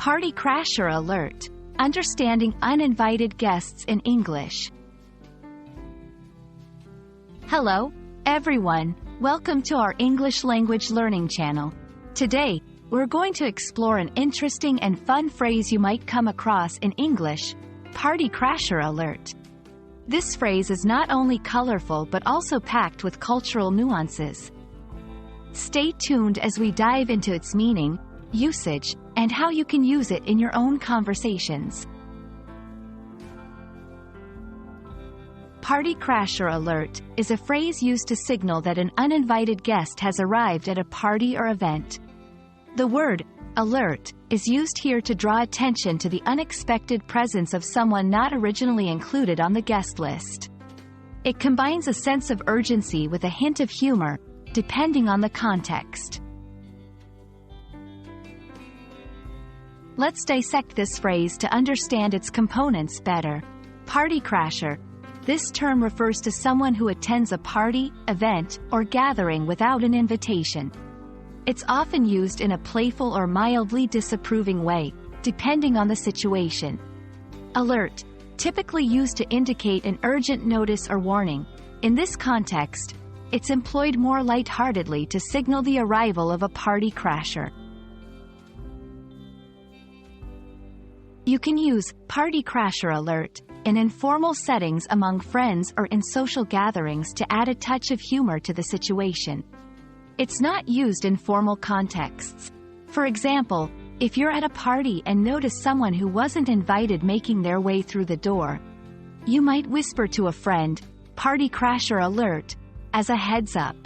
Party Crasher Alert. Understanding uninvited guests in English. Hello, everyone. Welcome to our English language learning channel. Today, we're going to explore an interesting and fun phrase you might come across in English: Party Crasher Alert. This phrase is not only colorful but also packed with cultural nuances. Stay tuned as we dive into its meaning, usage, and how you can use it in your own conversations. Party Crasher Alert is a phrase used to signal that an uninvited guest has arrived at a party or event. The word alert is used here to draw attention to the unexpected presence of someone not originally included on the guest list. It combines a sense of urgency with a hint of humor, depending on the context. Let's dissect this phrase to understand its components better. Party crasher. This term refers to someone who attends a party, event, or gathering without an invitation. It's often used in a playful or mildly disapproving way, depending on the situation. Alert, typically used to indicate an urgent notice or warning. In this context, it's employed more lightheartedly to signal the arrival of a party crasher. You can use Party Crasher Alert in informal settings among friends or in social gatherings to add a touch of humor to the situation. It's not used in formal contexts. For example, if you're at a party and notice someone who wasn't invited making their way through the door, you might whisper to a friend, "Party Crasher Alert," as a heads up.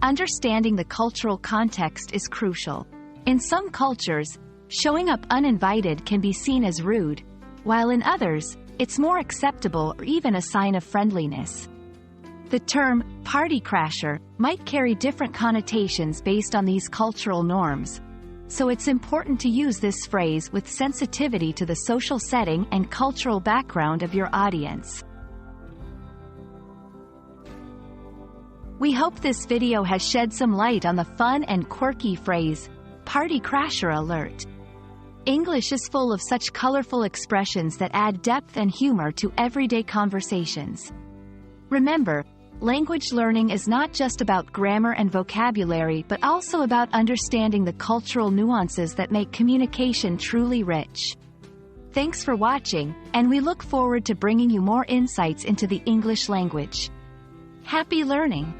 Understanding the cultural context is crucial. In some cultures, showing up uninvited can be seen as rude, while in others, it's more acceptable or even a sign of friendliness. The term party crasher might carry different connotations based on these cultural norms, so it's important to use this phrase with sensitivity to the social setting and cultural background of your audience. We hope this video has shed some light on the fun and quirky phrase, Party Crasher Alert. English is full of such colorful expressions that add depth and humor to everyday conversations. Remember, language learning is not just about grammar and vocabulary but also about understanding the cultural nuances that make communication truly rich. Thanks for watching, and we look forward to bringing you more insights into the English language. Happy learning!